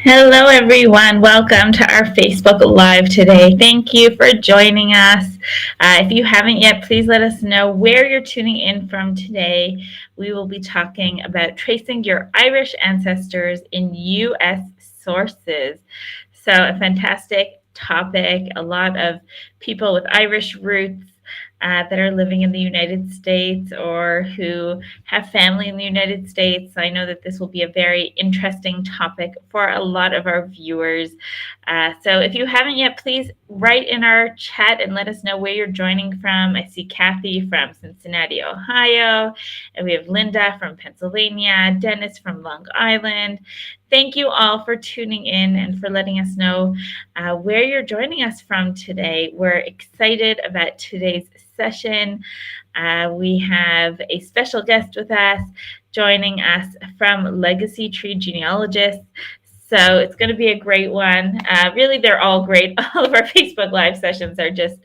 Hello, everyone. Welcome to our Facebook Live today. Thank you for joining us. If you haven't yet, please let us know where you're tuning in from today. We will be talking about tracing your Irish ancestors in U.S. sources. So, a fantastic topic. A lot of people with Irish roots that are living in the United States or who have family in the United States. I know that this will be a very interesting topic for a lot of our viewers. So if you haven't yet, please write in our chat and let us know where you're joining from. I see Kathy from Cincinnati, Ohio, and we have Linda from Pennsylvania, Dennis from Long Island. Thank you all for tuning in and for letting us know where you're joining us from today. We're excited about today's session. We have a special guest with us joining us from Legacy Tree Genealogists. So it's going to be a great one. Really, they're all great. All of our Facebook Live sessions are just,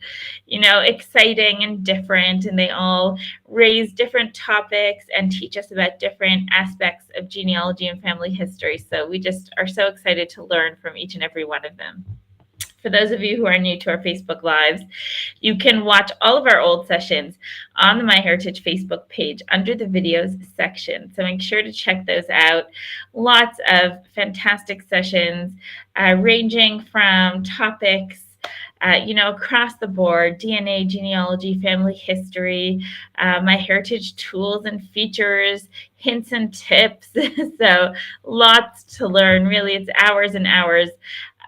exciting and different, and they all raise different topics and teach us about different aspects of genealogy and family history. So we just are so excited to learn from each and every one of them. For those of you who are new to our Facebook Lives, you can watch all of our old sessions on the MyHeritage Facebook page under the videos section. So make sure to check those out. Lots of fantastic sessions ranging from topics across the board: DNA, genealogy, family history, MyHeritage tools and features, hints and tips. So lots to learn. Really, it's hours and hours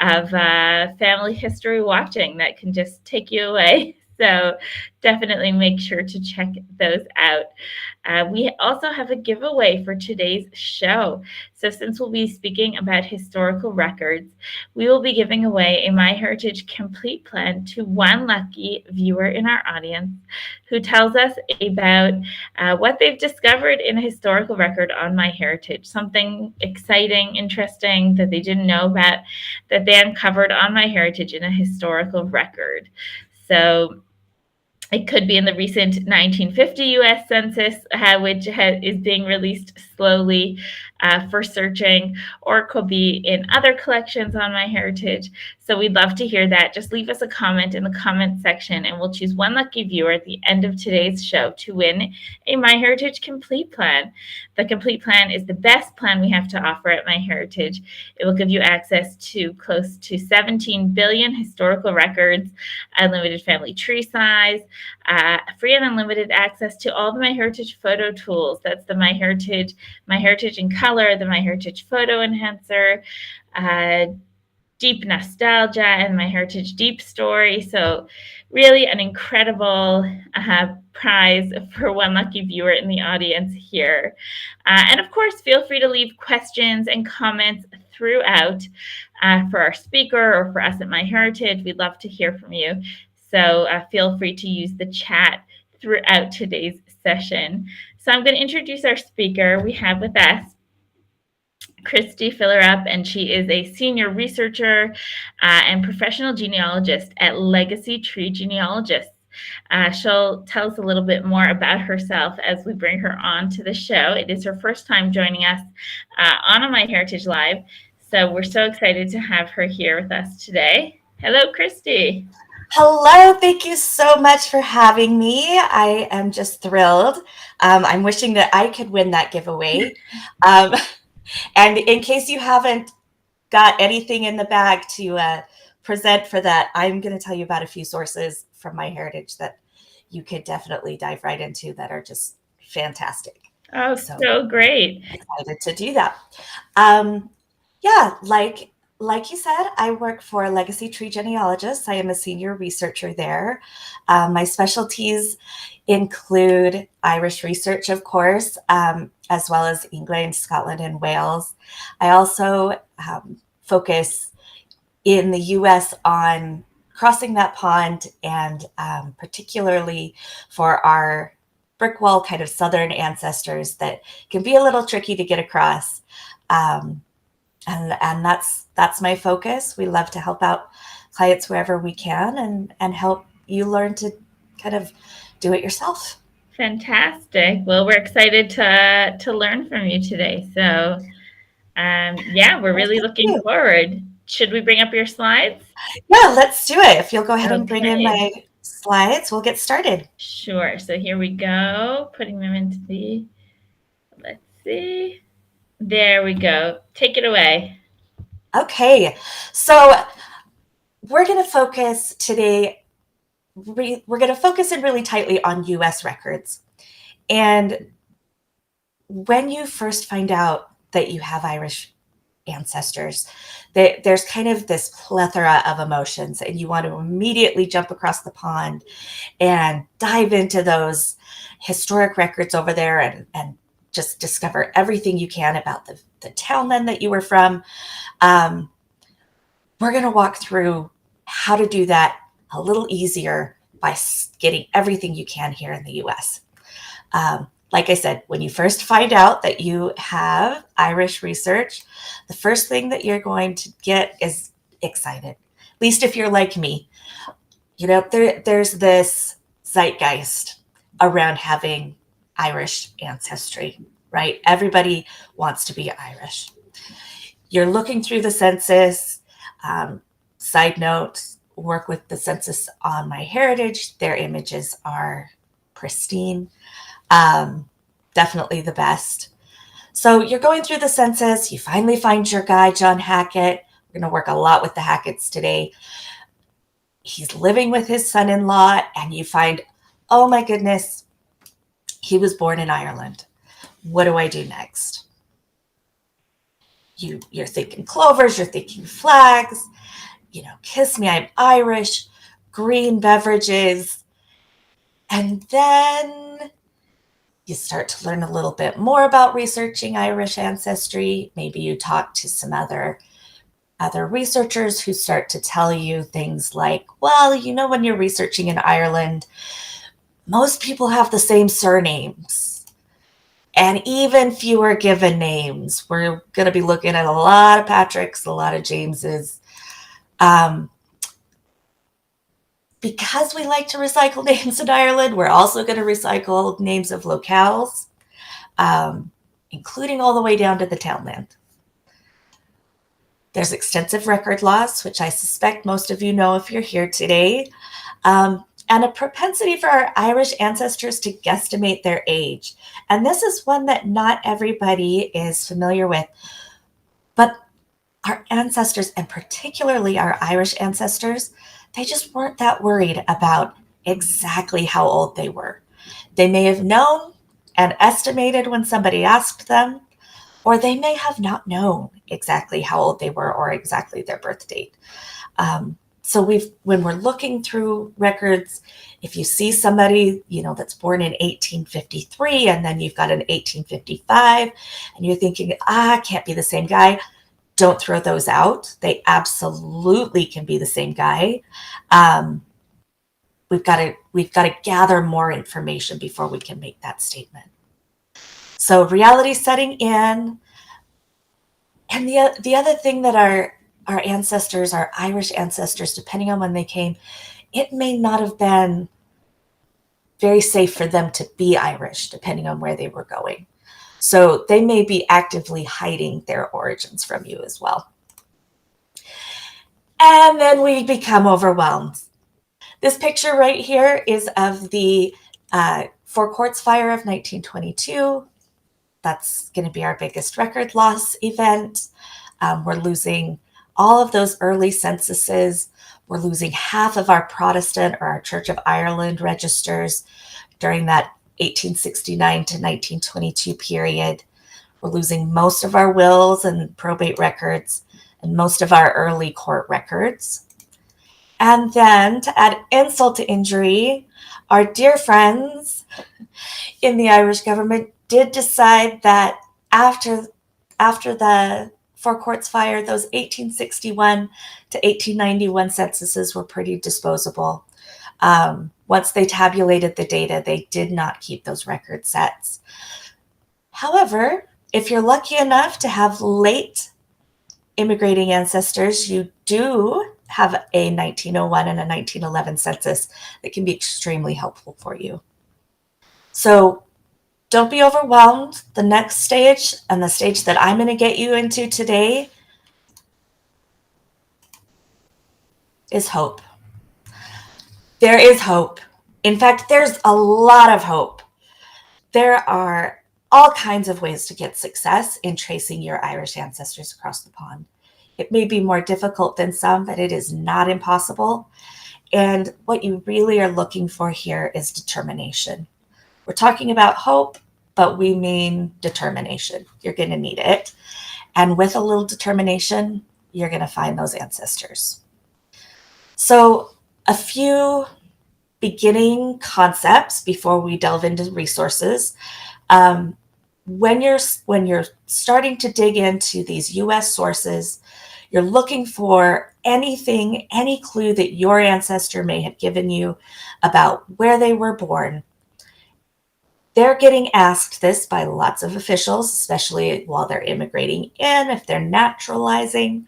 of family history watching that can just take you away. So definitely make sure to check those out. We also have a giveaway for today's show. So since we'll be speaking about historical records, we will be giving away a MyHeritage Complete Plan to one lucky viewer in our audience who tells us about what they've discovered in a historical record on MyHeritage, something exciting, interesting that they didn't know about that they uncovered on MyHeritage in a historical record. So it could be in the recent 1950 U.S. Census, which is being released slowly for searching, or it could be in other collections on MyHeritage. So we'd love to hear that. Just leave us a comment in the comment section, and we'll choose one lucky viewer at the end of today's show to win a MyHeritage Complete Plan. The Complete Plan is the best plan we have to offer at MyHeritage. It will give you access to close to 17 billion historical records, unlimited family tree size, free and unlimited access to all the MyHeritage photo tools. That's the MyHeritage in color, the MyHeritage photo enhancer, deep nostalgia, and MyHeritage deep story. So really an incredible prize for one lucky viewer in the audience here. And of course, feel free to leave questions and comments throughout for our speaker or for us at MyHeritage. We'd love to hear from you. So feel free to use the chat throughout today's session. So I'm going to introduce our speaker. We have with us Christy Fillerup, and she is a senior researcher and professional genealogist at Legacy Tree Genealogists. She'll tell us a little bit more about herself as we bring her on to the show. It is her first time joining us on a MyHeritage Live, so we're so excited to have her here with us today. Hello, Christy. Hello, thank you so much for having me. I am just thrilled. I'm wishing that I could win that giveaway. And in case you haven't got anything in the bag to present for that, I'm going to tell you about a few sources from MyHeritage that you could definitely dive right into that are just fantastic. Oh, so great. Excited to do that. Like you said, I work for Legacy Tree Genealogists. I am a senior researcher there. My specialties include Irish research, of course, as well as England, Scotland, and Wales. I also focus in the U.S. on crossing that pond, and particularly for our brick wall kind of southern ancestors that can be a little tricky to get across. And that's my focus. We love to help out clients wherever we can and help you learn to kind of do it yourself. Fantastic. Well, we're excited to learn from you today. So Yeah, we're Well, really thank looking you. forward. Should we bring up your slides? Yeah, let's do it. If you'll go ahead and bring in Okay, my slides, we'll get started. sure. So here we go, putting them into the, let's see. There we go. Take it away. Okay, so we're going to focus today, we're going to focus in really tightly on US records. And when you first find out that you have Irish ancestors, there's kind of this plethora of emotions, and you want to immediately jump across the pond and dive into those historic records over there and just discover everything you can about the townland that you were from. Um, we're going to walk through how to do that a little easier by getting everything you can here in the US. Like I said, when you first find out that you have Irish research, the first thing that you're going to get is excited. At least if you're like me. You know, there's this zeitgeist around having Irish ancestry, right? Everybody wants to be Irish. You're looking through the census. Side note, work with the census on MyHeritage. Their images are pristine. Definitely the best. So you're going through the census. You finally find your guy, John Hackett. We're going to work a lot with the Hacketts today. He's living with his son-in-law, and you find, oh my goodness, he was born in Ireland. What do I do next? You're thinking clovers, you're thinking flags, kiss me, I'm Irish, green beverages. And then you start to learn a little bit more about researching Irish ancestry. Maybe you talk to some other researchers who start to tell you things like, well, when you're researching in Ireland, most people have the same surnames and even fewer given names. We're going to be looking at a lot of Patricks, a lot of Jameses. Because we like to recycle names in Ireland, we're also going to recycle names of locales, including all the way down to the townland. There's extensive record loss, which I suspect most of you know if you're here today, and a propensity for our Irish ancestors to guesstimate their age. And this is one that not everybody is familiar with, but our ancestors, and particularly our Irish ancestors, they just weren't that worried about exactly how old they were. They may have known and estimated when somebody asked them, or they may have not known exactly how old they were or exactly their birth date. So when we're looking through records, if you see somebody, that's born in 1853, and then you've got an 1855, and you're thinking, can't be the same guy, don't throw those out. They absolutely can be the same guy. We've got to gather more information before we can make that statement. So reality setting in. And the other thing that our ancestors, our Irish ancestors, depending on when they came, it may not have been very safe for them to be Irish, depending on where they were going. So they may be actively hiding their origins from you as well. And then we become overwhelmed. This picture right here is of the Four Courts fire of 1922. That's going to be our biggest record loss event. We're losing all of those early censuses. We're losing half of our Protestant or our Church of Ireland registers during that 1869 to 1922 period. We're losing most of our wills and probate records and most of our early court records. And then to add insult to injury, our dear friends in the Irish government did decide that after the Four Courts fire, those 1861 to 1891 censuses were pretty disposable. Once they tabulated the data, they did not keep those record sets. However, if you're lucky enough to have late immigrating ancestors, you do have a 1901 and a 1911 census that can be extremely helpful for you. So Don't be overwhelmed. The next stage, and the stage that I'm going to get you into today, is hope. There is hope. In fact, there's a lot of hope. There are all kinds of ways to get success in tracing your Irish ancestors across the pond. It may be more difficult than some, but it is not impossible. And what you really are looking for here is determination. We're talking about hope, but we mean determination. You're going to need it. And with a little determination, you're going to find those ancestors. So, a few beginning concepts before we delve into resources. When you're starting to dig into these U.S. sources, you're looking for anything, any clue that your ancestor may have given you about where they were born. They're getting asked this by lots of officials, especially while they're immigrating in, if they're naturalizing.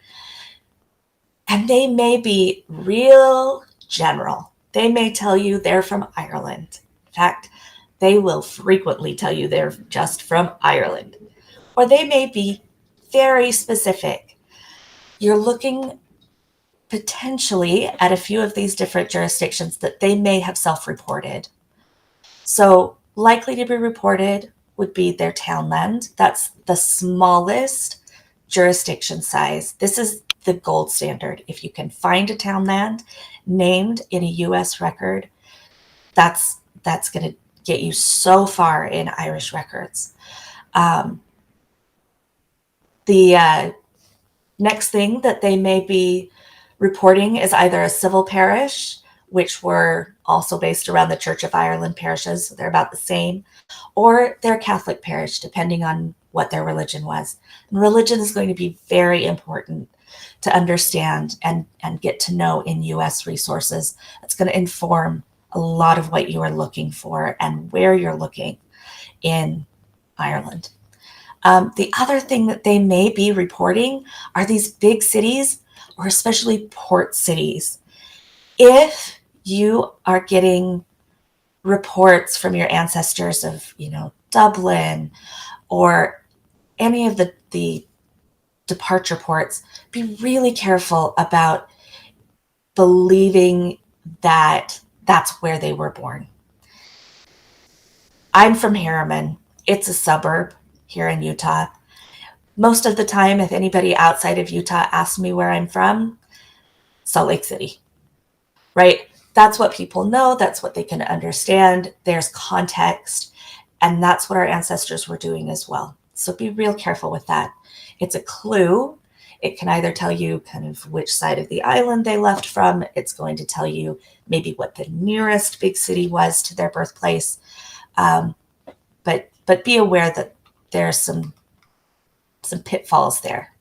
And they may be real general. They may tell you they're from Ireland. In fact, they will frequently tell you they're just from Ireland. Or they may be very specific. You're looking potentially at a few of these different jurisdictions that they may have self-reported. So likely to be reported would be their townland. That's the smallest jurisdiction size. This is the gold standard. If you can find a townland named in a U.S. record, that's going to get you so far in Irish records. The next thing that they may be reporting is either a civil parish, which were also based around the Church of Ireland parishes, so they're about the same, or their Catholic parish, depending on what their religion was. And religion is going to be very important to understand and get to know in U.S. resources. It's going to inform a lot of what you are looking for and where you're looking in Ireland. The other thing that they may be reporting are these big cities, or especially port cities. If you are getting reports from your ancestors of, Dublin or any of the departure ports, be really careful about believing that that's where they were born. I'm from Harriman. It's a suburb here in Utah. Most of the time, if anybody outside of Utah asks me where I'm from, Salt Lake City, right? That's what people know. That's what they can understand. There's context, and that's what our ancestors were doing as well. So be real careful with that. It's a clue. It can either tell you kind of which side of the island they left from. It's going to tell you maybe what the nearest big city was to their birthplace. But be aware that there's some pitfalls there.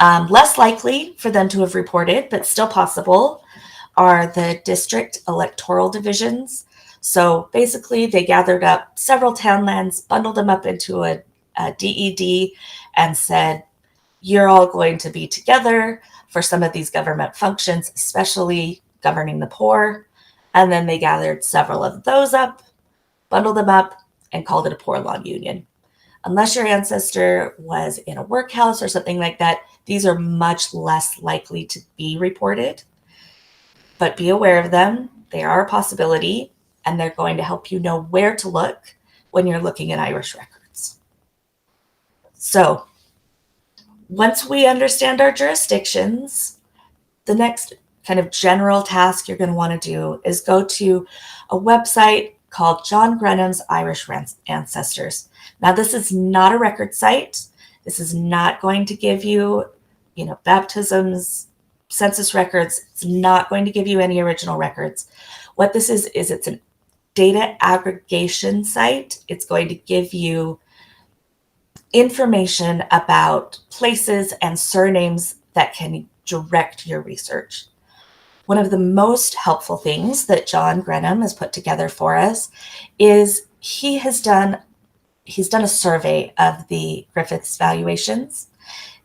Less likely for them to have reported, but still possible, are the district electoral divisions. So basically, they gathered up several townlands, bundled them up into a DED, and said, you're all going to be together for some of these government functions, especially governing the poor. And then they gathered several of those up, bundled them up, and called it a poor law union. Unless your ancestor was in a workhouse or something like that, these are much less likely to be reported. But be aware of them. They are a possibility, and they're going to help you know where to look when you're looking at Irish records. So once we understand our jurisdictions, the next kind of general task you're going to want to do is go to a website called John Grenham's Irish Ancestors. Now, this is not a record site. This is not going to give you, baptisms, census records. It's not going to give you any original records. What this is it's a data aggregation site. It's going to give you information about places and surnames that can direct your research. One of the most helpful things that John Grenham has put together for us is he's done a survey of the Griffiths valuations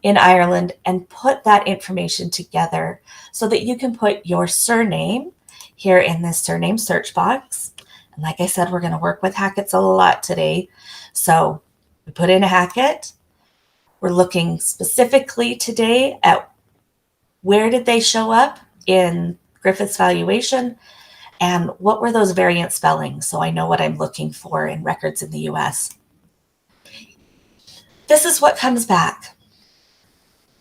in Ireland and put that information together so that you can put your surname here in this surname search box. And like I said, we're going to work with Hackett's a lot today. So we put in a Hackett. We're looking specifically today at where did they show up in Griffith's valuation and what were those variant spellings, so I know what I'm looking for in records in the US. This is what comes back.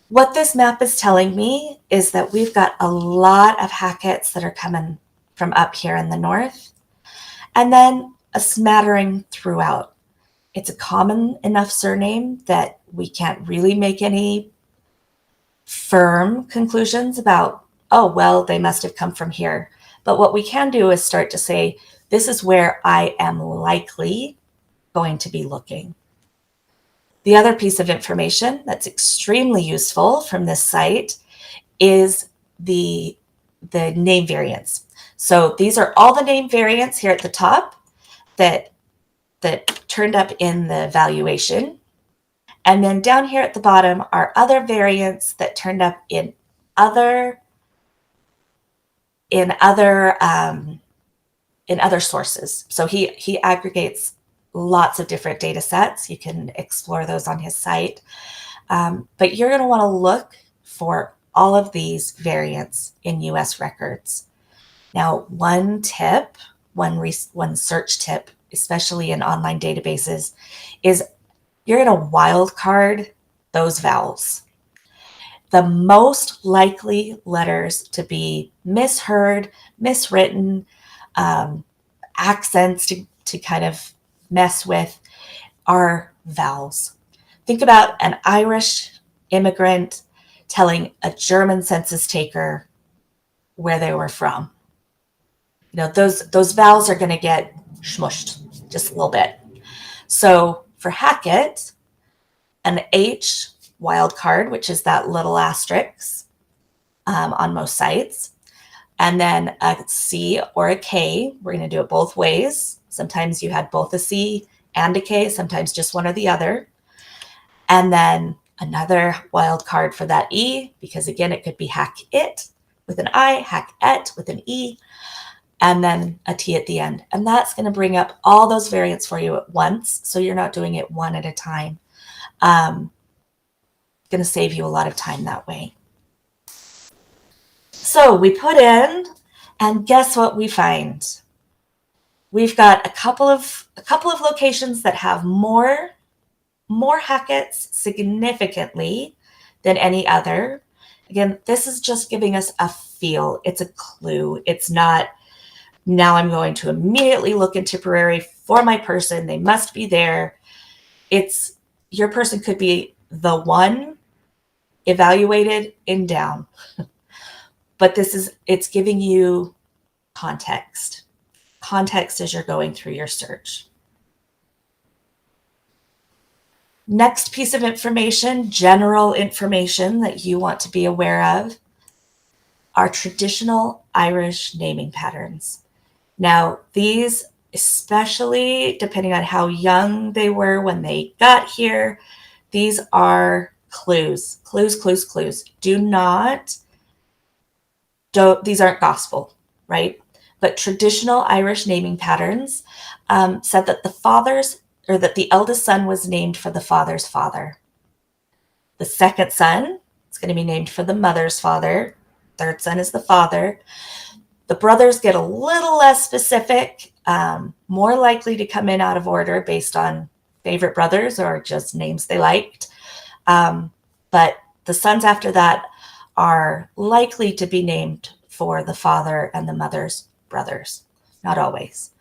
What this map is telling me is that we've got a lot of Hacketts that are coming from up here in the north, and then a smattering throughout. It's a common enough surname that we can't really make any firm conclusions about, oh, well, they must have come from here. But what we can do is start to say, this is where I am likely going to be looking. The other piece of information that's extremely useful from this site is the name variants. So these are all the name variants here at the top that turned up in the valuation. And then down here at the bottom are other variants that turned up in other sources. So he aggregates lots of different data sets. You can explore those on his site. But you're going to want to look for all of these variants in US records. Now, one search tip, especially in online databases, is you're going to wildcard those vowels. The most likely letters to be misheard, miswritten, accents to kind of mess with are vowels. Think about an Irish immigrant telling a German census taker where they were from. You know, those vowels are going to get smushed just a little bit. So for Hackett, an H wildcard, which is that little asterisk on most sites, and then a C or a K. We're going to do it both ways. Sometimes you had both a C and a K, sometimes just one or the other. And then another wildcard for that E, because again, it could be Hackett with an I, Hackett with an E, and then a T at the end. And that's going to bring up all those variants for you at once, so you're not doing it one at a time. Going to save you a lot of time that way. So we put in, and guess what we find? We've got a couple of locations that have more Hacketts significantly than any other. Again, this is just giving us a feel. It's a clue. It's not, now I'm going to immediately look in Tipperary for my person. They must be there. It's, your person could be the one evaluated in down. But it's giving you context as you're going through your search. Next piece of information, general information that you want to be aware of, are traditional Irish naming patterns. Now, these, especially depending on how young they were when they got here, these are clues. These aren't gospel, right? But traditional Irish naming patterns said that the eldest son was named for the father's father. The second son is going to be named for the mother's father. Third son is the father. The brothers get a little less specific, more likely to come in out of order based on favorite brothers or just names they liked. But the sons after that are likely to be named for the father and the mother's brothers. Not always.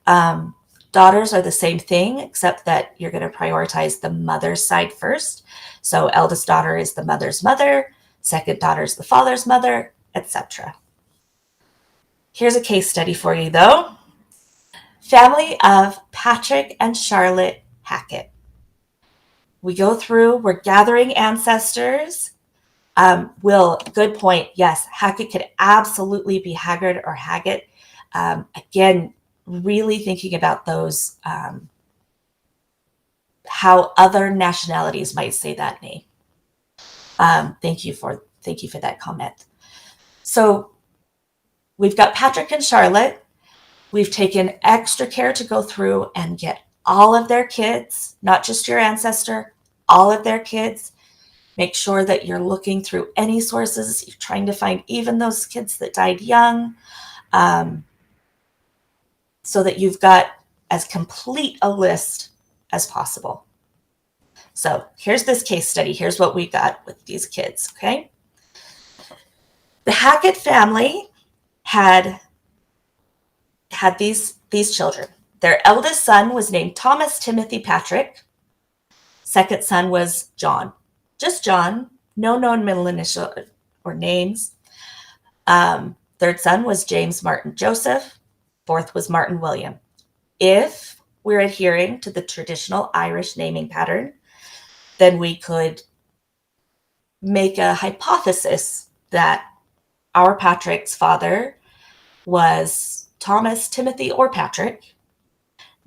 Daughters are the same thing, except that you're going to prioritize the mother's side first. So eldest daughter is the mother's mother, second daughter is the father's mother, etc. Here's a case study for you, though. Family of Patrick and Charlotte Hackett. We go through, we're gathering ancestors. Good point. Yes, Hackett could absolutely be Haggard or Haggett. Again, really thinking about those, how other nationalities might say that name. Thank you for that comment. So we've got Patrick and Charlotte. We've taken extra care to go through and get all of their kids, not just your ancestor, all of their kids. Make sure that you're looking through any sources. You're trying to find even those kids that died young, so that you've got as complete a list as possible. So here's this case study. Here's what we got with these kids, okay? The Hackett family had these children. Their eldest son was named Thomas Timothy Patrick. Second son was John. Just John, no known middle initial or names. Third son was James Martin Joseph. Fourth was Martin William. If we're adhering to the traditional Irish naming pattern, then we could make a hypothesis that our Patrick's father was Thomas, Timothy, or Patrick,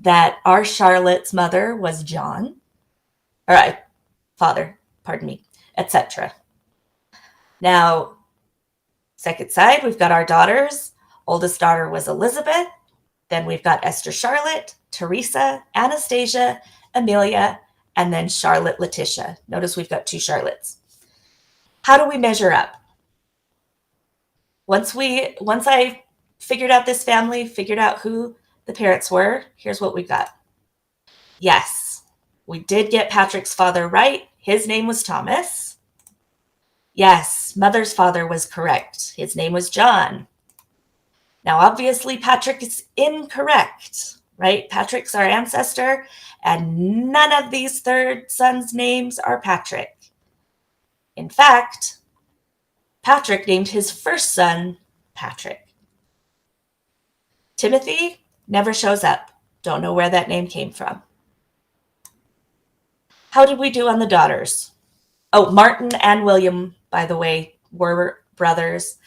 that our Charlotte's mother was John, or father, pardon me, etc. Now, second side, we've got our daughters. Oldest daughter was Elizabeth. Then we've got Esther Charlotte, Teresa, Anastasia, Amelia, and then Charlotte Letitia. Notice we've got 2 Charlottes. How do we measure up? Once I figured out this family, figured out who the parents were, here's what we got. Yes, we did get Patrick's father right. His name was Thomas. Yes, mother's father was correct. His name was John. Now, obviously, Patrick is incorrect, right? Patrick's our ancestor, and none of these third sons' names are Patrick. In fact, Patrick named his first son Patrick. Timothy never shows up. Don't know where that name came from. How did we do on the daughters? Oh, Martin and William, by the way, were brothers.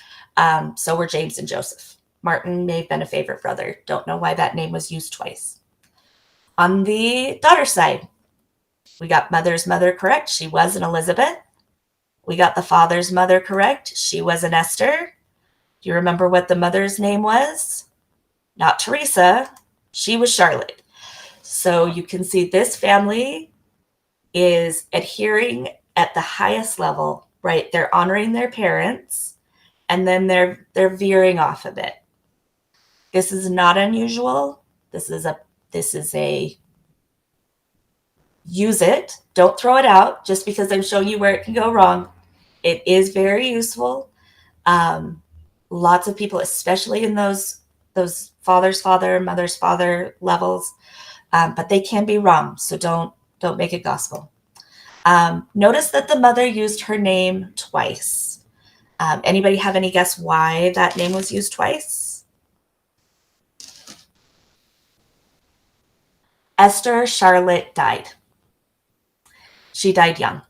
So were James and Joseph. Martin may have been a favorite brother. Don't know why that name was used twice. On the daughter side, we got mother's mother correct. She was an Elizabeth. We got the father's mother correct. She was an Esther. Do you remember what the mother's name was? Not Teresa. She was Charlotte. So you can see this family is adhering at the highest level, right? They're honoring their parents, and then they're veering off of it. This is not unusual. This is a use it. Don't throw it out just because I'm showing you where it can go wrong. It is very useful. Lots of people, especially in those father's father, mother's father levels, but they can be wrong. So don't make it gospel. Notice that the mother used her name twice. Anybody have any guess why that name was used twice? Esther Charlotte died. She died young.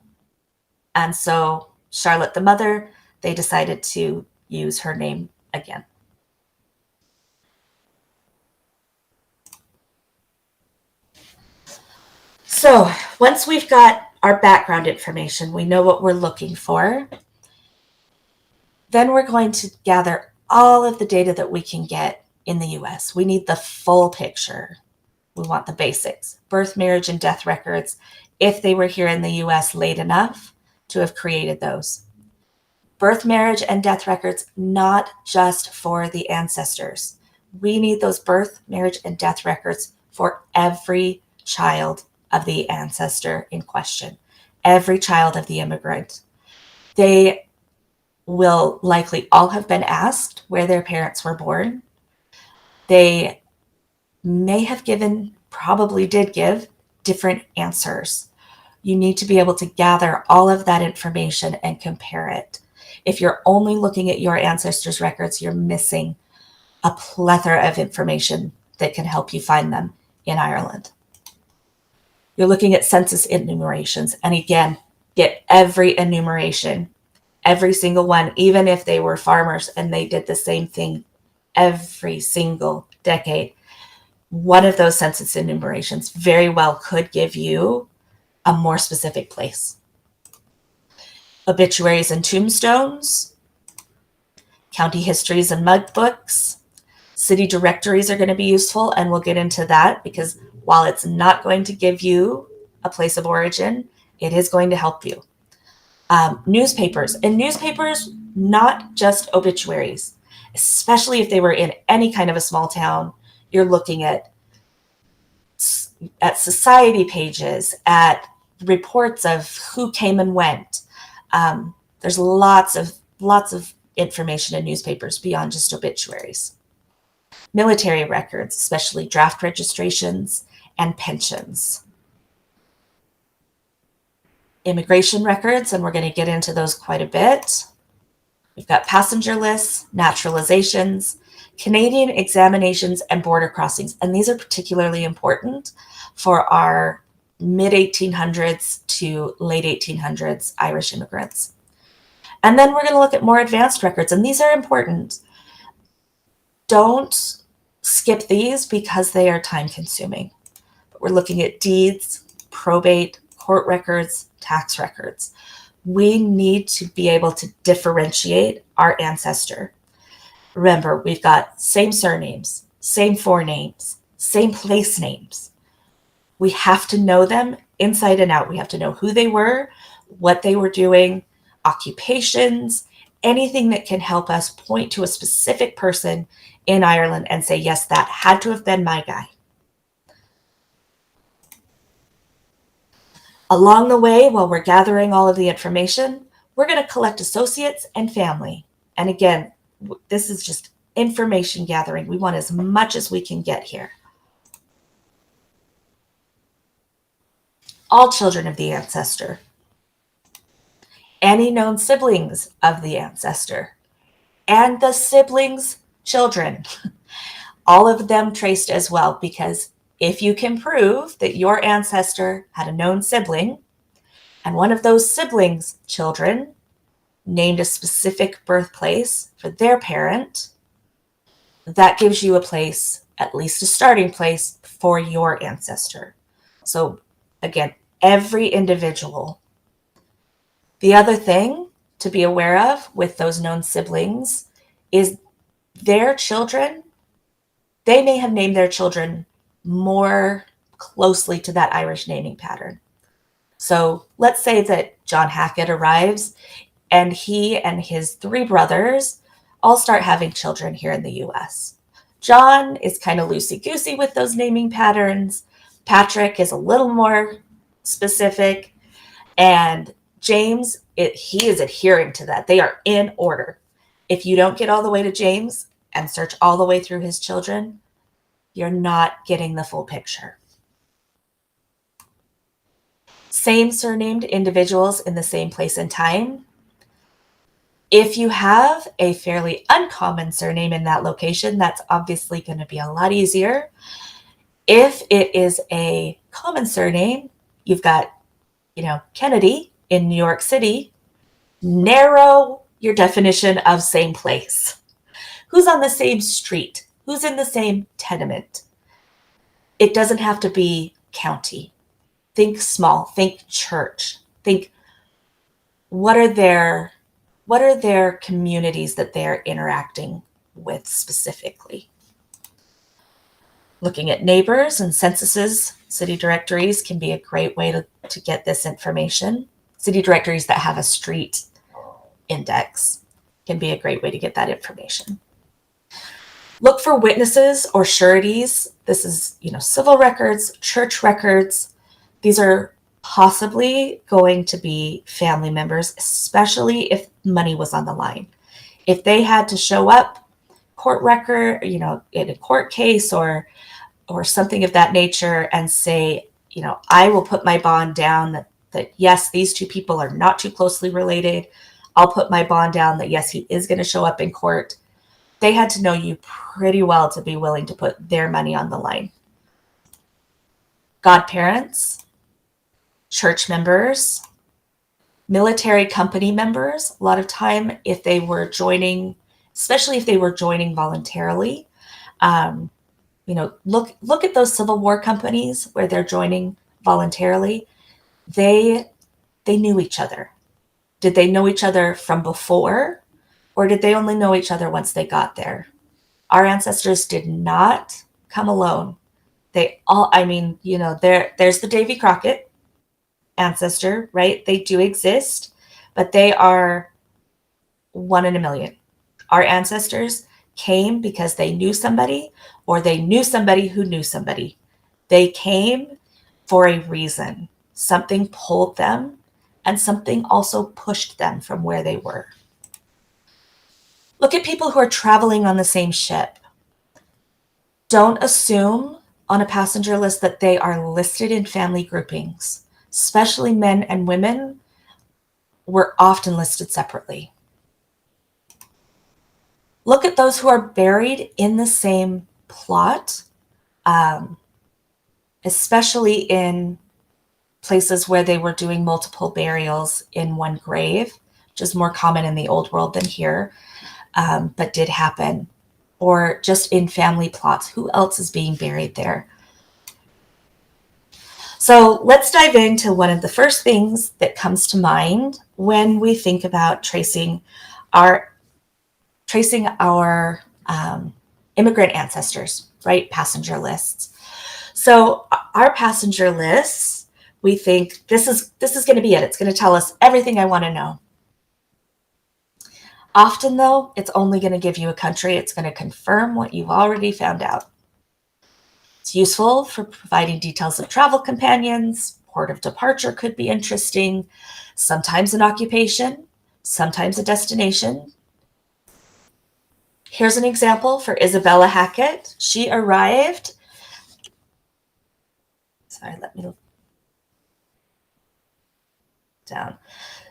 And so Charlotte, the mother, they decided to use her name again. So once we've got our background information, we know what we're looking for. Then we're going to gather all of the data that we can get in the US. We need the full picture. We want the basics, birth, marriage, and death records, if they were here in the US late enough to have created those. Birth, marriage, and death records, not just for the ancestors. We need those birth, marriage, and death records for every child of the ancestor in question, every child of the immigrant. They will likely all have been asked where their parents were born. They may have given, probably did give, different answers. You need to be able to gather all of that information and compare it. If you're only looking at your ancestors' records, you're missing a plethora of information that can help you find them in Ireland. You're looking at census enumerations, and again, get every enumeration, every single one, even if they were farmers and they did the same thing every single decade. One of those census enumerations very well could give you a more specific place. Obituaries and tombstones, county histories and mug books, City directories are going to be useful, and we'll get into that because while it's not going to give you a place of origin, it is going to help you. Newspapers, not just obituaries, especially if they were in any kind of a small town. You're looking at society pages, at reports of who came and went. There's lots of information in newspapers beyond just obituaries. Military records, especially draft registrations and pensions. Immigration records, and we're going to get into those quite a bit. We've got passenger lists, naturalizations, Canadian examinations, and border crossings. And these are particularly important for our mid-1800s to late 1800s Irish immigrants. And then we're going to look at more advanced records, and these are important. Don't skip these because they are time-consuming. We're looking at deeds, probate, court records, tax records. We need to be able to differentiate our ancestor. Remember, we've got same surnames, same forenames, same place names. We have to know them inside and out. We have to know who they were, what they were doing, occupations, anything that can help us point to a specific person in Ireland and say, yes, that had to have been my guy. Along the way, while we're gathering all of the information, we're going to collect associates and family. And again, this is just information gathering. We want as much as we can get here. All children of the ancestor. Any known siblings of the ancestor. And the siblings' children. All of them traced as well, because if you can prove that your ancestor had a known sibling, and one of those siblings' children named a specific birthplace for their parent, that gives you a place, at least a starting place, for your ancestor. So again, every individual. The other thing to be aware of with those known siblings is their children, they may have named their children more closely to that Irish naming pattern. So let's say that John Hackett arrives and he and his 3 brothers all start having children here in the US. John is kind of loosey-goosey with those naming patterns. Patrick is a little more specific. And James, he is adhering to that. They are in order. If you don't get all the way to James and search all the way through his children, you're not getting the full picture. Same surnamed individuals in the same place and time. If you have a fairly uncommon surname in that location, that's obviously going to be a lot easier. If it is a common surname, you've got, Kennedy in New York City, narrow your definition of same place. Who's on the same street? Who's in the same tenement? It doesn't have to be county. Think small, think church, think what are their communities that they're interacting with specifically. Looking at neighbors and censuses, city directories can be a great way to get this information. City directories that have a street index can be a great way to get that information. Look for witnesses or sureties. This is, civil records, church records. These are possibly going to be family members, especially if money was on the line. If they had to show up, court record, in a court case or something of that nature and say, I will put my bond down that yes, these 2 people are not too closely related. I'll put my bond down that yes, he is going to show up in court. They had to know you pretty well to be willing to put their money on the line. Godparents, church members, military company members. A lot of time, if they were joining, especially if they were joining voluntarily, look at those Civil War companies where they're joining voluntarily. They knew each other. Did they know each other from before, or did they only know each other once they got there? Our ancestors did not come alone. They all, there's the Davy Crockett ancestor, right? They do exist, but they are one in a million. Our ancestors came because they knew somebody, or they knew somebody who knew somebody. They came for a reason. Something pulled them, and something also pushed them from where they were. Look at people who are traveling on the same ship. Don't assume on a passenger list that they are listed in family groupings. Especially men and women were often listed separately. Look at those who are buried in the same plot, especially in places where they were doing multiple burials in one grave, which is more common in the old world than here, but did happen. Or just in family plots, who else is being buried there? So let's dive into one of the first things that comes to mind when we think about tracing our immigrant ancestors, right? Passenger lists. So our passenger lists, we think this is going to be it. It's going to tell us everything I want to know. Often, though, it's only going to give you a country. It's going to confirm what you've already found out. It's useful for providing details of travel companions. Port of departure could be interesting. Sometimes an occupation, sometimes a destination. Here's an example for Isabella Hackett. She arrived. Sorry, let me down.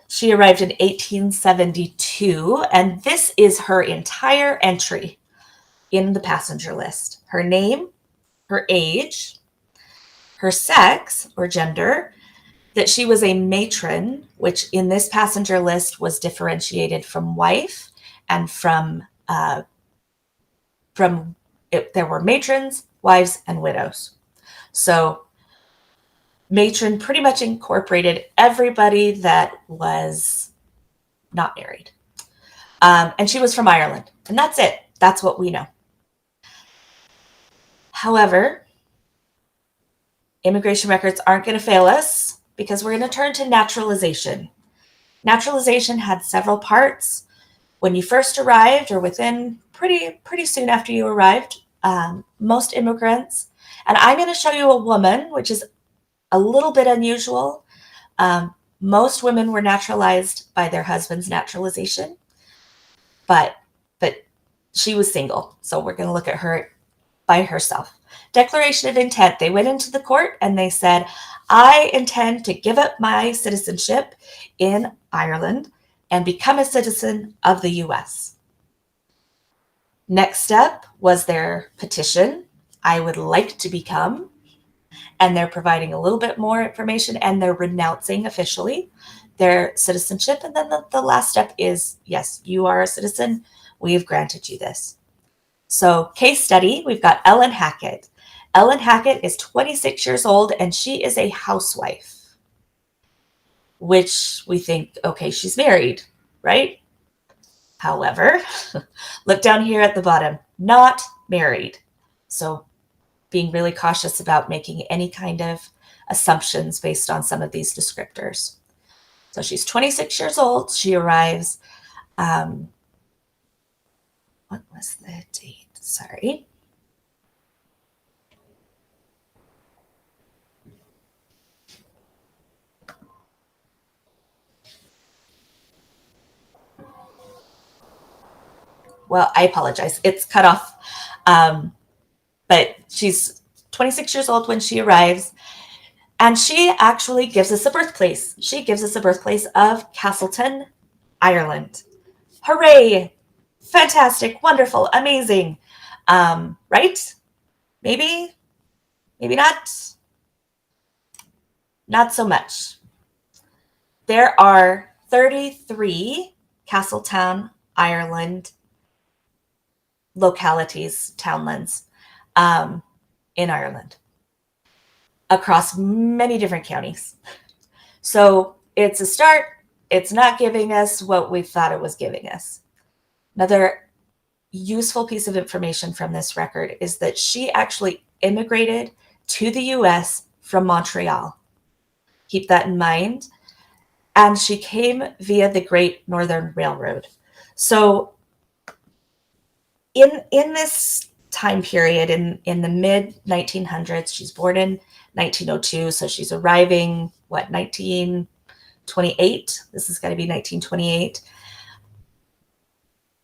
She arrived in 1872, and this is her entire entry in the passenger list. Her name, her age, her sex or gender, that she was a matron, which in this passenger list was differentiated from wife and there were matrons, wives, and widows. So matron pretty much incorporated everybody that was not married. And she was from Ireland. And that's it. That's what we know. However, immigration records aren't going to fail us because we're going to turn to naturalization. Naturalization had several parts. When you first arrived, or within pretty soon after you arrived, most immigrants, and I'm going to show you a woman, which is a little bit unusual. Most women were naturalized by their husband's naturalization, but she was single, so we're going to look at her by herself. Declaration of intent. They went into the court and they said, I intend to give up my citizenship in Ireland and become a citizen of the US. Next step was their petition. I would like to become, and they're providing a little bit more information, and they're renouncing officially their citizenship. And then the last step is, yes, you are a citizen. We have granted you this. So case study, we've got Ellen Hackett. Ellen Hackett is 26 years old, and she is a housewife, which we think, okay, she's married, right? However, look down here at the bottom, not married. So being really cautious about making any kind of assumptions based on some of these descriptors. So she's 26 years old. She arrives. What was the date? Sorry. Well, I apologize. It's cut off. But she's 26 years old when she arrives. And she actually gives us a birthplace. She gives us a birthplace of Castleton, Ireland. Hooray! Fantastic, wonderful, amazing. Right? Maybe not. Not so much. There are 33 Castletown, Ireland localities, townlands in Ireland across many different counties. So it's a start. It's not giving us what we thought it was giving us. Another useful piece of information from this record is that she actually immigrated to the US from Montreal. Keep that in mind. And she came via the Great Northern Railroad. So in this time period, in the mid 1900s, she's born in 1902, so she's arriving, 1928? This is going to be 1928.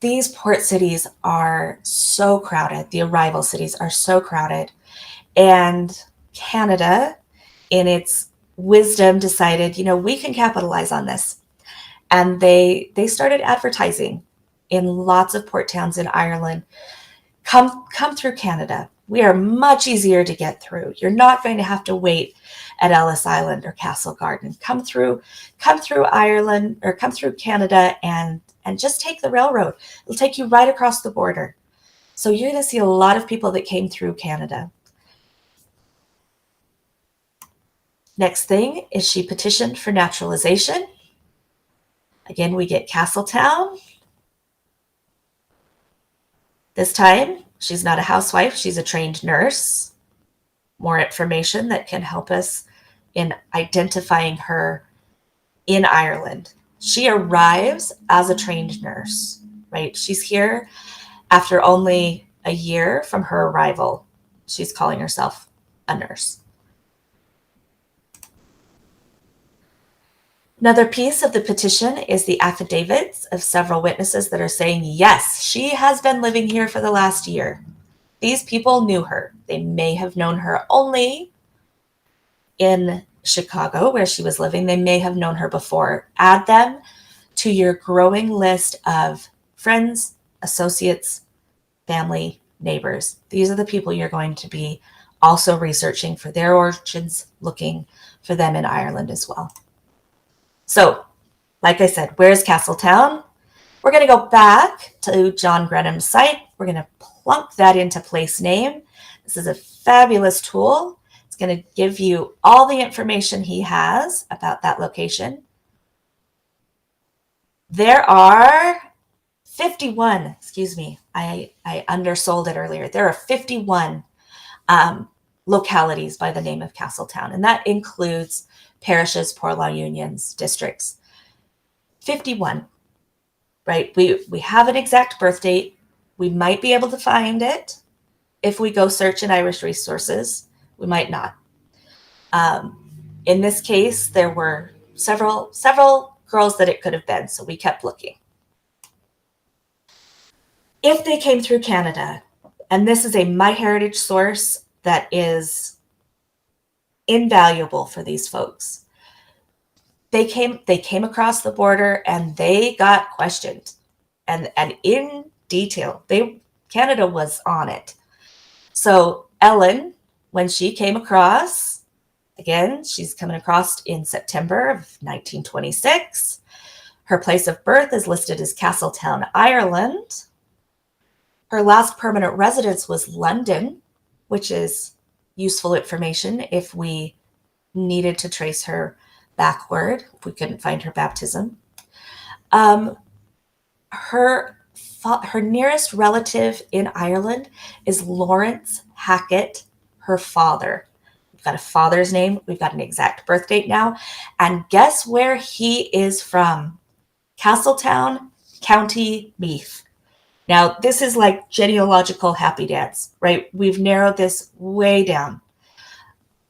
These port cities are so crowded. The arrival cities are so crowded. And Canada, in its wisdom, decided, we can capitalize on this. And they started advertising in lots of port towns in Ireland. Come through Canada. We are much easier to get through. You're not going to have to wait at Ellis Island or Castle Garden. Come through Ireland, or come through Canada, and just take the railroad. It'll take you right across the border. So you're going to see a lot of people that came through Canada. Next thing is she petitioned for naturalization. Again, we get Castletown. This time, she's not a housewife, she's a trained nurse. More information that can help us in identifying her in Ireland. She arrives as a trained nurse, right? She's here after only a year from her arrival. She's calling herself a nurse. Another piece of the petition is the affidavits of several witnesses that are saying, yes, she has been living here for the last year. These people knew her. They may have known her only in Chicago, where she was living. They may have known her before. Add them to your growing list of friends, associates, family, neighbors. These are the people you're going to be also researching for their origins, looking for them in Ireland as well. So, like I said, where's Castletown? We're going to go back to John Grenham's site. We're going to plunk that into place name. This is a fabulous tool. It's going to give you all the information he has about that location. There are 51, I undersold it earlier. There are 51 localities by the name of Castletown, and that includes parishes, Poor Law Unions, districts. 51, right? We have an exact birth date. We might be able to find it if we go search in Irish resources. We might not. In this case, there were several girls that it could have been, so we kept looking. If they came through Canada, and this is a MyHeritage source that is invaluable for these folks, they came across the border and they got questioned, and in detail. Canada was on it. So Ellen, when she came across, again, she's coming across in September of 1926. Her place of birth is listed as Castletown, Ireland. Her last permanent residence was London, which is useful information if we needed to trace her backward, if we couldn't find her baptism. Her nearest relative in Ireland is Lawrence Hackett, her father. We've got a father's name. We've got an exact birth date now. And guess where he is from? Castletown, County Meath. Now, this is like genealogical happy dance, right? We've narrowed this way down.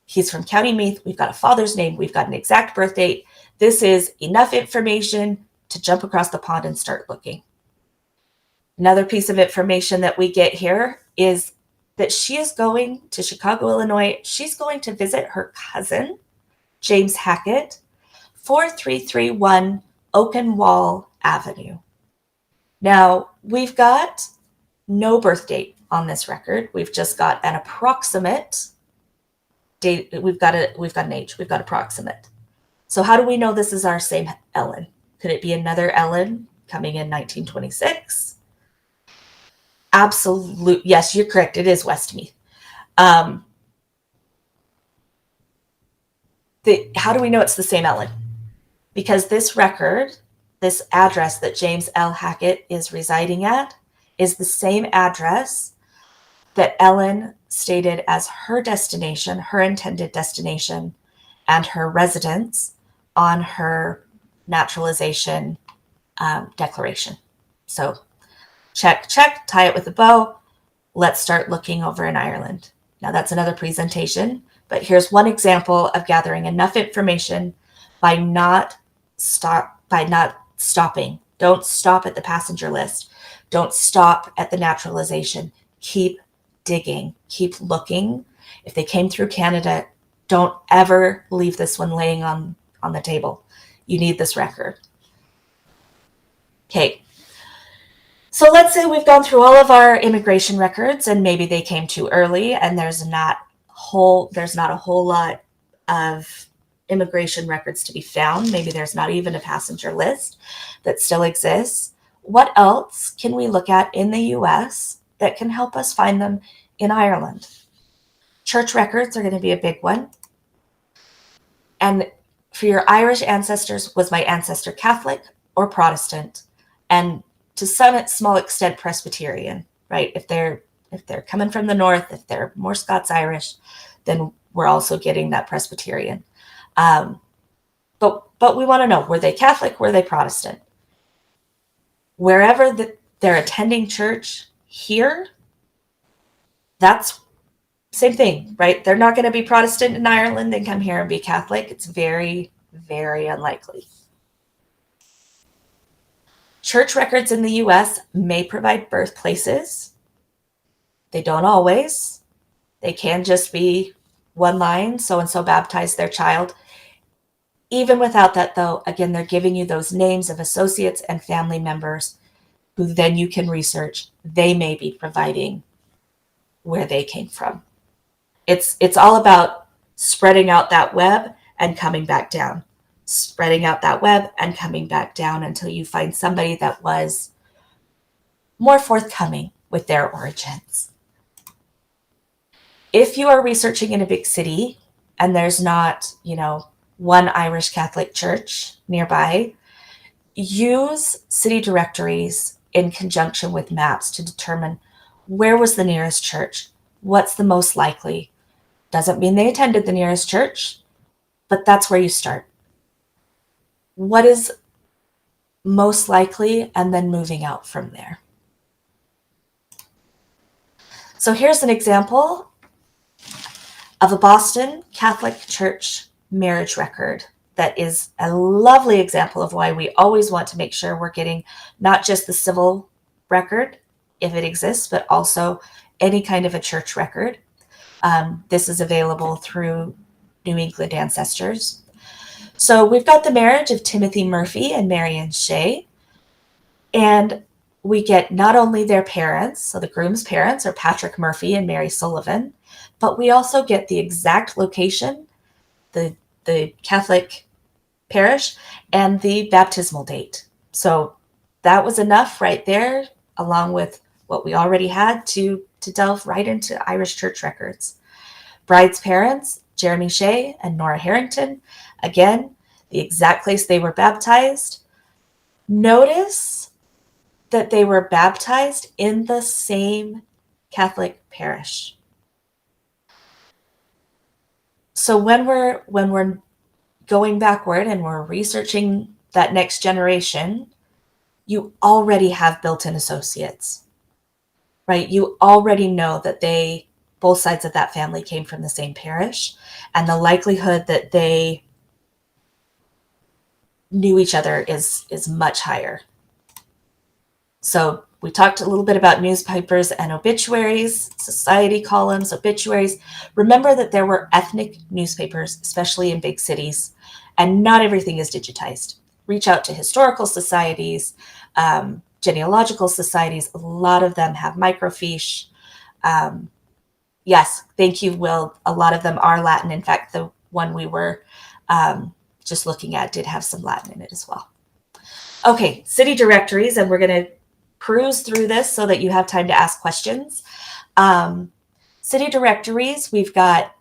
He's from County Meath. We've got a father's name. We've got an exact birth date. This is enough information to jump across the pond and start looking. Another piece of information that we get here is that she is going to Chicago, Illinois. She's going to visit her cousin, James Hackett, 4331 Oakenwall Avenue. Now, we've got no birth date on this record. We've just got an approximate date. We've got an age. We've got approximate. So how do we know this is our same Ellen? Could it be another Ellen coming in 1926? Absolute. Yes, you're correct. It is Westmeath. How do we know it's the same Ellen? Because this record, this address that James L. Hackett is residing at, is the same address that Ellen stated as her destination, her intended destination, and her residence on her naturalization declaration. So check, check, tie it with a bow. Let's start looking over in Ireland. Now that's another presentation, but here's one example of gathering enough information by not stopping. Don't stop at the passenger list. Don't stop at the naturalization. Keep digging, keep looking. If they came through Canada, don't ever leave this one laying on the table. You need this record. Okay. So let's say we've gone through all of our immigration records and maybe they came too early and there's not a whole lot of immigration records to be found. Maybe there's not even a passenger list that still exists. What else can we look at in the US that can help us find them in Ireland? Church records are going to be a big one. And for your Irish ancestors, was my ancestor Catholic or Protestant? And to some small extent Presbyterian, right? If they're coming from the north, if they're more Scots-Irish, then we're also getting that Presbyterian. But we want to know, were they Catholic? Were they Protestant? Wherever they're attending church here, that's same thing, right? They're not going to be Protestant in Ireland and come here and be Catholic. It's very, very unlikely. Church records in the US may provide birthplaces. They don't always. They can just be one line, so-and-so baptized their child. Even without that, though, again, they're giving you those names of associates and family members who then you can research. They may be providing where they came from. It's all about spreading out that web and coming back down. Spreading out that web and coming back down until you find somebody that was more forthcoming with their origins. If you are researching in a big city and there's not, one Irish Catholic church nearby, use city directories in conjunction with maps to determine where was the nearest church, what's the most likely. Doesn't mean they attended the nearest church, but that's where you start. What is most likely, and then moving out from there. So here's an example of a Boston Catholic Church marriage record that is a lovely example of why we always want to make sure we're getting not just the civil record, if it exists, but also any kind of a church record. This is available through New England Ancestors. So we've got the marriage of Timothy Murphy and Marion Shea, and we get not only their parents, so the groom's parents are Patrick Murphy and Mary Sullivan, but we also get the exact location, the Catholic parish, and the baptismal date. So that was enough right there, along with what we already had to delve right into Irish church records. Bride's parents, Jeremy Shea and Nora Harrington, again, the exact place they were baptized. Notice that they were baptized in the same Catholic parish. So when we're going backward and we're researching that next generation, you already have built-in associates, right? You already know that both sides of that family came from the same parish, and the likelihood that they knew each other is much higher. So we talked a little bit about newspapers and obituaries, society columns, obituaries. Remember that there were ethnic newspapers, especially in big cities, and not everything is digitized. Reach out to historical societies, genealogical societies. A lot of them have microfiche. Yes, thank you, Will. A lot of them are Latin. In fact, the one we were just looking at did have some Latin in it as well. Okay, city directories, and we're going to cruise through this so that you have time to ask questions. City directories, we've got,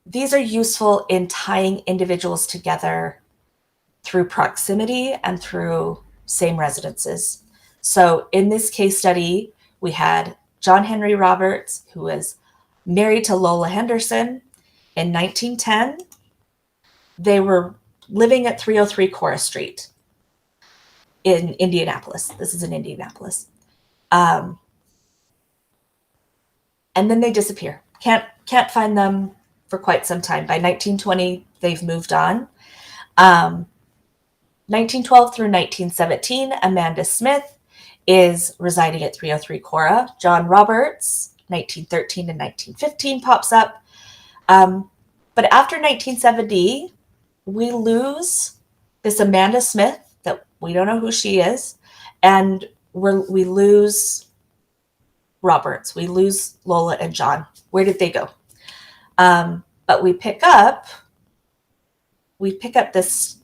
these are useful in tying individuals together through proximity and through same residences. So in this case study, we had John Henry Roberts, who was married to Lola Henderson in 1910. They were living at 303 Cora Street in Indianapolis. This is in Indianapolis. And then they disappear. Can't find them for quite some time. By 1920, they've moved on. 1912 through 1917, Amanda Smith is residing at 303 Cora. John Roberts, 1913 to 1915, pops up. But after 1970, we lose this Amanda Smith that we don't know who she is, and we lose Roberts. We lose Lola and John. Where did they go? But we pick up this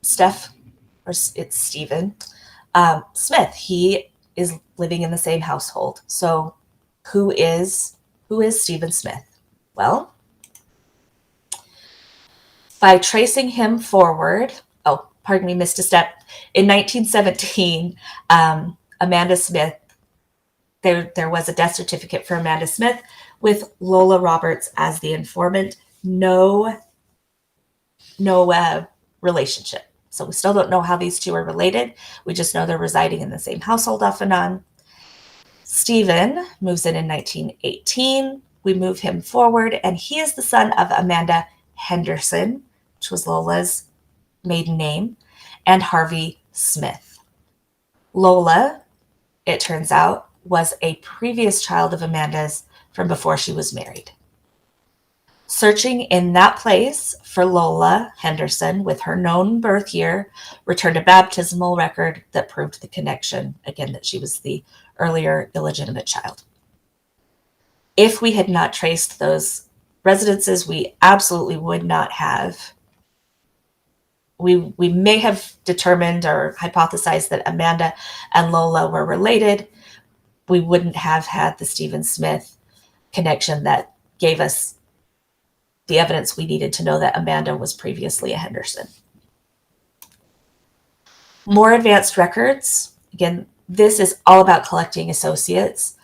Steph, or it's Stephen Smith. He is living in the same household. So who is Stephen Smith? Well, by tracing him forward, missed a step. In 1917, Amanda Smith, there was a death certificate for Amanda Smith with Lola Roberts as the informant. No relationship. So we still don't know how these two are related. We just know they're residing in the same household off and on. Stephen moves in 1918. We move him forward, and he is the son of Amanda Henderson, which was Lola's maiden name, and Harvey Smith. Lola, it turns out, was a previous child of Amanda's from before she was married. Searching in that place for Lola Henderson with her known birth year returned a baptismal record that proved the connection, again, that she was the earlier illegitimate child. If we had not traced those residences, we absolutely would not have. We may have determined or hypothesized that Amanda and Lola were related. We wouldn't have had the Stephen Smith connection that gave us the evidence we needed to know that Amanda was previously a Henderson. More advanced records. Again, this is all about collecting associates.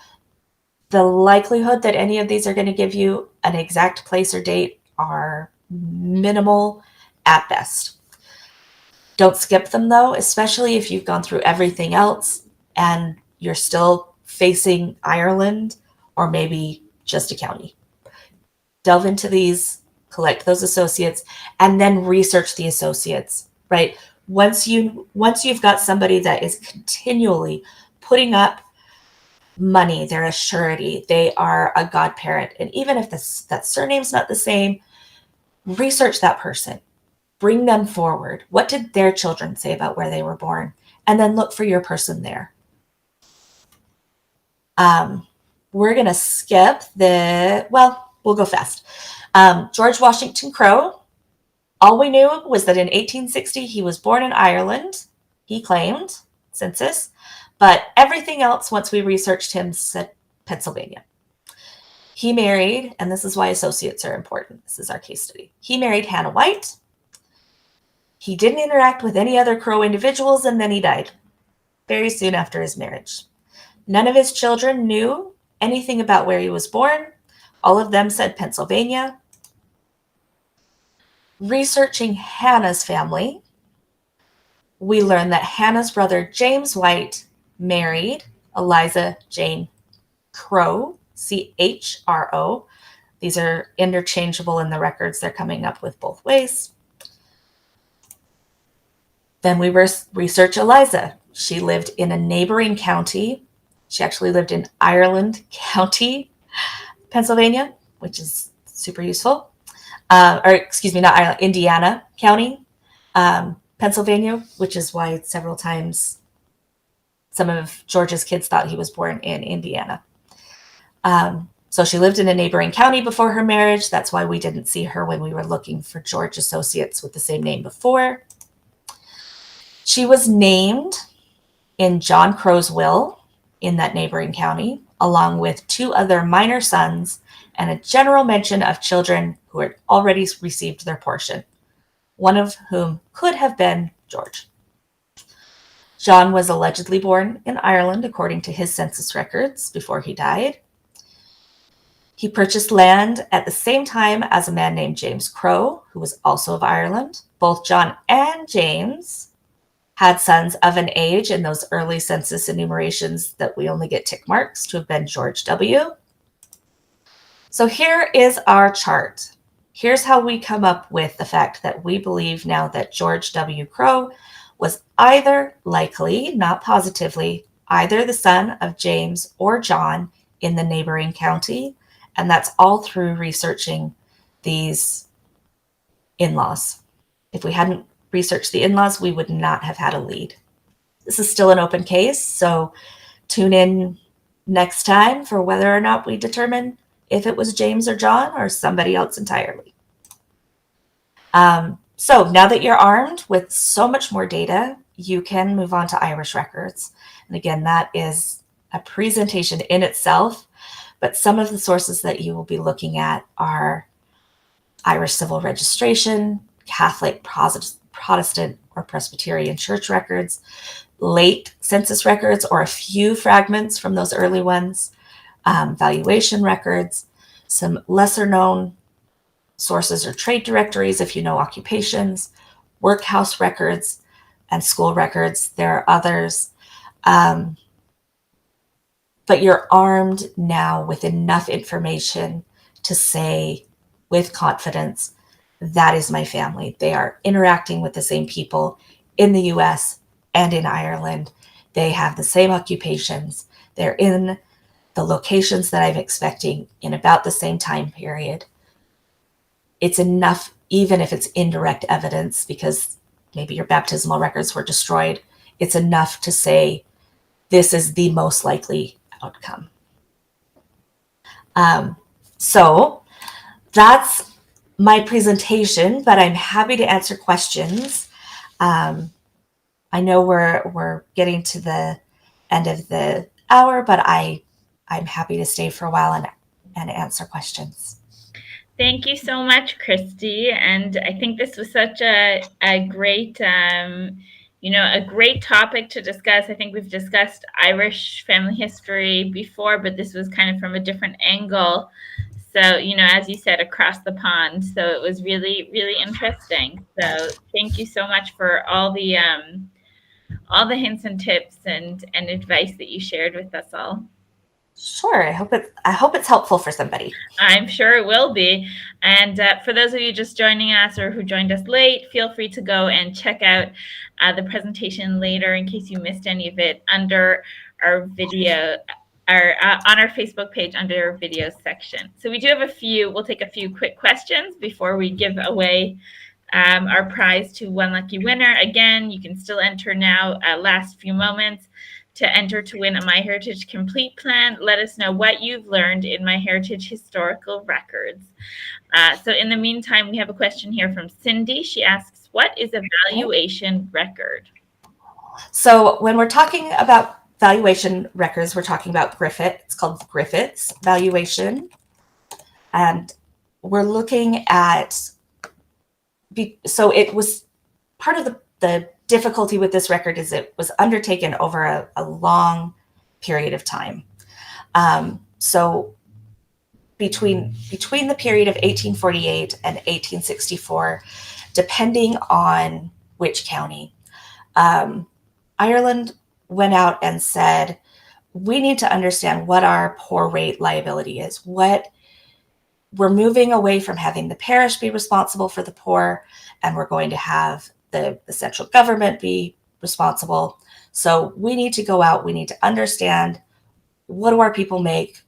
The likelihood that any of these are going to give you an exact place or date are minimal at best. Don't skip them though, especially if you've gone through everything else and you're still facing Ireland or maybe just a county. Delve into these, collect those associates, and then research the associates, right? Once you've got somebody that is continually putting up money, they're a surety, they are a godparent, and even if that surname's not the same, research that person. Bring them forward. What did their children say about where they were born? And then look for your person there. We're going to skip we'll go fast. George Washington Crowe. All we knew was that in 1860, he was born in Ireland. He claimed, census. But everything else, once we researched him, said Pennsylvania. He married, and this is why associates are important. This is our case study. He married Hannah White. He didn't interact with any other Crow individuals, and then he died very soon after his marriage. None of his children knew anything about where he was born. All of them said Pennsylvania. Researching Hannah's family, we learned that Hannah's brother, James White, married Eliza Jane Crowe, C-H-R-O. These are interchangeable in the records. They're coming up with both ways. Then we research Eliza. She lived in a neighboring county. She actually lived in Ireland County, Pennsylvania, which is super useful. Not Ireland, Indiana County, Pennsylvania, which is why several times some of George's kids thought he was born in Indiana. So she lived in a neighboring county before her marriage. That's why we didn't see her when we were looking for George associates with the same name before. She was named in John Crow's will in that neighboring county, along with two other minor sons and a general mention of children who had already received their portion, one of whom could have been George. John was allegedly born in Ireland, according to his census records, before he died. He purchased land at the same time as a man named James Crowe, who was also of Ireland. Both John and James had sons of an age in those early census enumerations that we only get tick marks to have been George W. So here is our chart. Here's how we come up with the fact that we believe now that George W. Crowe was either likely, not positively, either the son of James or John in the neighboring county. And that's all through researching these in-laws. If we hadn't researched the in-laws, we would not have had a lead. This is still an open case, so tune in next time for whether or not we determine if it was James or John or somebody else entirely. So now that you're armed with so much more data, you can move on to Irish records. And again, that is a presentation in itself, but some of the sources that you will be looking at are Irish civil registration, Catholic, Protestant, or Presbyterian church records, late census records, or a few fragments from those early ones, valuation records, some lesser known sources or trade directories if you know occupations, workhouse records, and school records. There are others. But you're armed now with enough information to say with confidence, that is my family. They are interacting with the same people in the US and in Ireland. They have the same occupations. They're in the locations that I'm expecting in about the same time period. It's enough, even if it's indirect evidence, because maybe your baptismal records were destroyed. It's enough to say, this is the most likely outcome. So that's my presentation, but I'm happy to answer questions. I know we're getting to the end of the hour, but I'm happy to stay for a while and answer questions. Thank you so much, Christy. And I think this was such a great, a great topic to discuss. I think we've discussed Irish family history before, but this was kind of from a different angle. So, as you said, across the pond. So it was really, really interesting. So thank you so much for all the hints and tips and advice that you shared with us all. Sure. I hope it's helpful for somebody. I'm sure it will be. And for those of you just joining us or who joined us late, feel free to go and check out the presentation later in case you missed any of it under our video, on our Facebook page under our videos section. So we do have we'll take a few quick questions before we give away our prize to one lucky winner. Again, you can still enter now, last few moments to enter to win a MyHeritage Complete plan. Let us know what you've learned in MyHeritage historical records. So in the meantime, we have a question here from Cindy. She asks, what is a valuation record? So when we're talking about valuation records, we're talking about Griffith. It's called Griffith's valuation. And we're looking at, so it was part of the difficulty with this record is it was undertaken over a long period of time. So between the period of 1848 and 1864, depending on which county, Ireland went out and said, we need to understand what our poor rate liability is. We're moving away from having the parish be responsible for the poor, and we're going to have the central government be responsible. So we need to go out, we need to understand, what do our people make?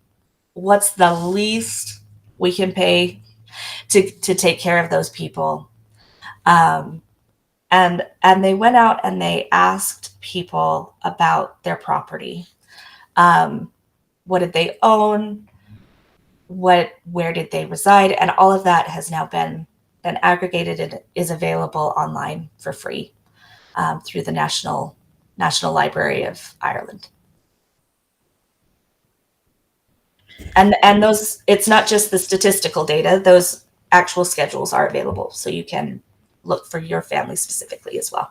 What's the least we can pay to take care of those people? And they went out and they asked people about their property. What did they own? Where did they reside? And all of that has now been aggregated and is available online for free through the National Library of Ireland. And those, it's not just the statistical data, those actual schedules are available, so you can look for your family specifically as well.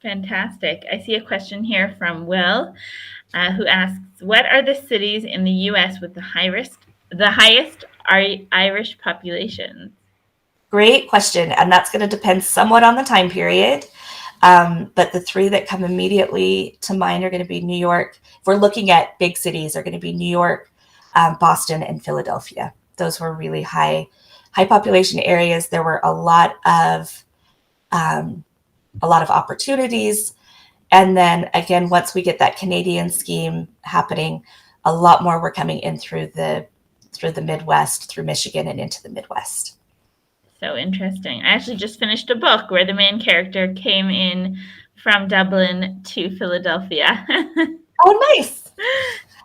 Fantastic. I see a question here from Will, who asks, "What are the cities in the U.S. with the highest Irish populations?" Great question. And that's going to depend somewhat on the time period. But the three that come immediately to mind are going to be New York. If we're looking at big cities, are going to be New York, Boston, and Philadelphia. Those were really high population areas. There were a lot of opportunities. And then again, once we get that Canadian scheme happening, a lot more were coming in through the Midwest, through Michigan, and into the Midwest. So interesting. I actually just finished a book where the main character came in from Dublin to Philadelphia. Oh, nice.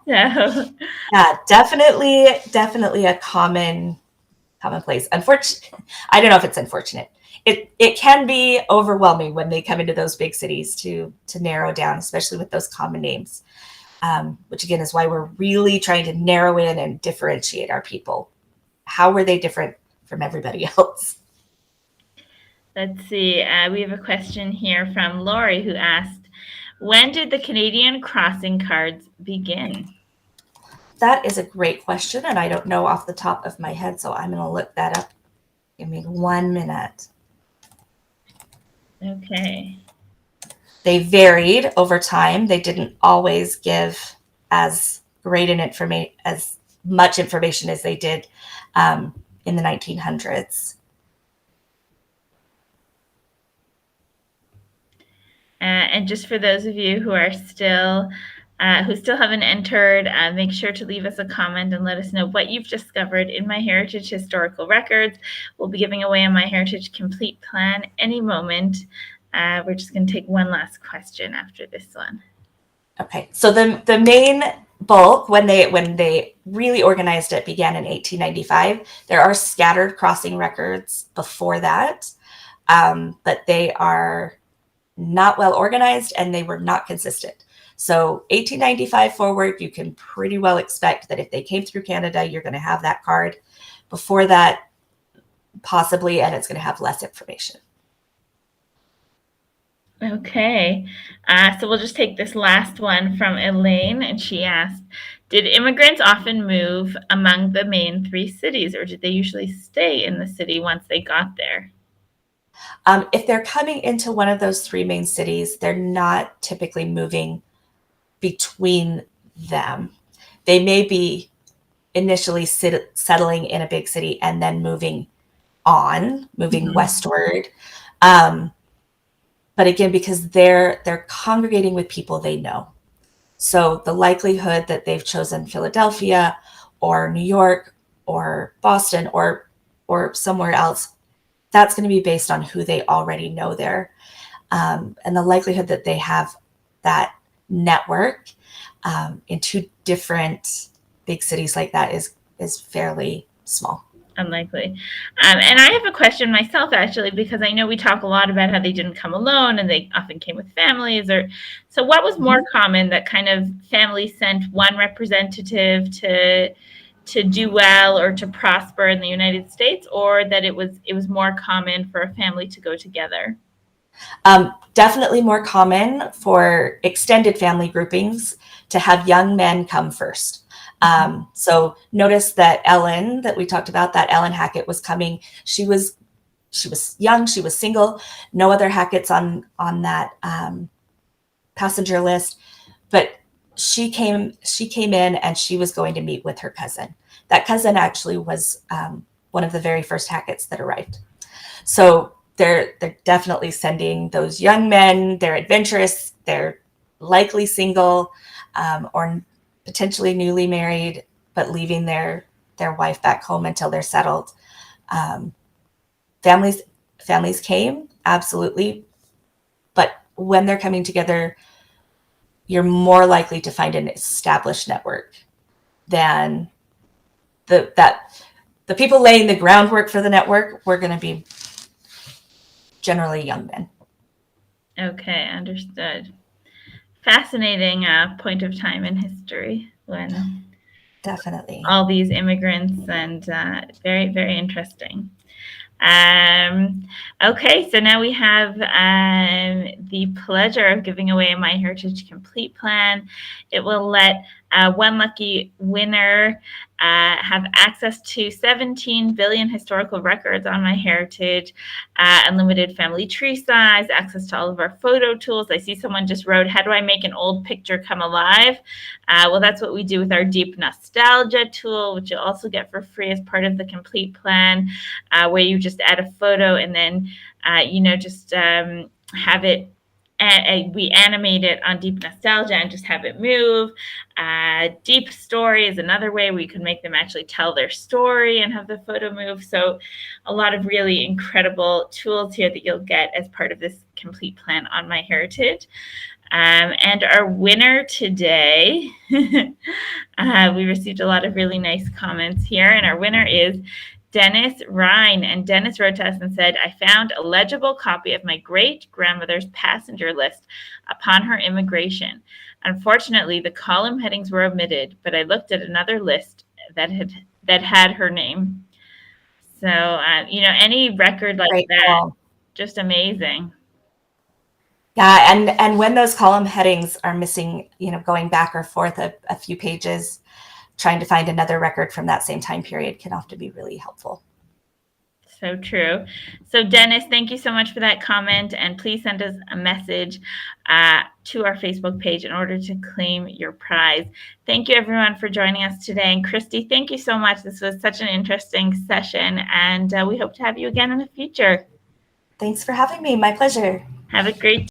So, Yeah, definitely a commonplace. Unfortunately, I don't know if it's unfortunate. It can be overwhelming when they come into those big cities to narrow down, especially with those common names. Which again is why we're really trying to narrow in and differentiate our people. How were they different from everybody else? let's see. We have a question here from Lori who asked, "When did the Canadian crossing cards begin?" That is a great question, and I don't know off the top of my head, so I'm going to look that up. Give me 1 minute. Okay. They varied over time. They didn't always give as as much information as they did in the 1900s. And just for those of you who are still who still haven't entered, make sure to leave us a comment and let us know what you've discovered in MyHeritage Historical Records. We'll be giving away a MyHeritage Complete Plan any moment. We're just going to take one last question after this one. Okay, so the main bulk, when they really organized it, began in 1895. There are scattered crossing records before that, but they are not well organized and they were not consistent. So 1895 forward, you can pretty well expect that if they came through Canada, you're going to have that card. Before that, possibly, and it's going to have less information. Okay, so we'll just take this last one from Elaine, and she asked, "Did immigrants often move among the main three cities, or did they usually stay in the city once they got there?" If they're coming into one of those three main cities, they're not typically moving between them. They may be initially settling in a big city and then moving westward. But again, because they're congregating with people they know. So the likelihood that they've chosen Philadelphia or New York or Boston or somewhere else, that's going to be based on who they already know there. And the likelihood that they have that network in two different big cities like that is fairly small. Unlikely. And I have a question myself, actually, because I know we talk a lot about how they didn't come alone and they often came with families. So what was more common, that kind of family sent one representative to do well or to prosper in the United States, or that it was more common for a family to go together? Definitely more common for extended family groupings to have young men come first. So notice that Ellen, that we talked about, that Ellen Hackett was coming. She was young, she was single, no other Hacketts on that passenger list, but she came in and she was going to meet with her cousin. That cousin actually was one of the very first Hacketts that arrived. So they're definitely sending those young men. They're adventurous. They're likely single or potentially newly married, but leaving their wife back home until they're settled. Families came, absolutely. But when they're coming together, you're more likely to find an established network than the people laying the groundwork for the network were going to be generally young men. Okay, understood. Fascinating point of time in history when Definitely all these immigrants, and very, very interesting. Okay, so now we have the pleasure of giving away a My Heritage Complete Plan. It will let one lucky winner have access to 17 billion historical records on My Heritage, unlimited family tree size, access to all of our photo tools. I see someone just wrote, how do I make an old picture come alive? Well, that's what we do with our Deep Nostalgia tool, which you'll also get for free as part of the Complete Plan, where you just add a photo and then, just have it. We animate it on Deep Nostalgia and just have it move. Deep Story is another way we can make them actually tell their story and have the photo move. So a lot of really incredible tools here that you'll get as part of this Complete Plan on My Heritage. And our winner today, we received a lot of really nice comments here, and our winner is Dennis Ryan. And Dennis wrote to us and said, I found a legible copy of my great-grandmother's passenger list upon her immigration. Unfortunately, the column headings were omitted, but I looked at another list that had her name. So, any record like Great, that, cool. just amazing. Yeah, and when those column headings are missing, going back or forth a few pages, trying to find another record from that same time period can often be really helpful. So true. So Dennis, thank you so much for that comment, and please send us a message to our Facebook page in order to claim your prize. Thank you everyone for joining us today. And Christy, thank you so much. This was such an interesting session, and we hope to have you again in the future. Thanks for having me. My pleasure. Have a great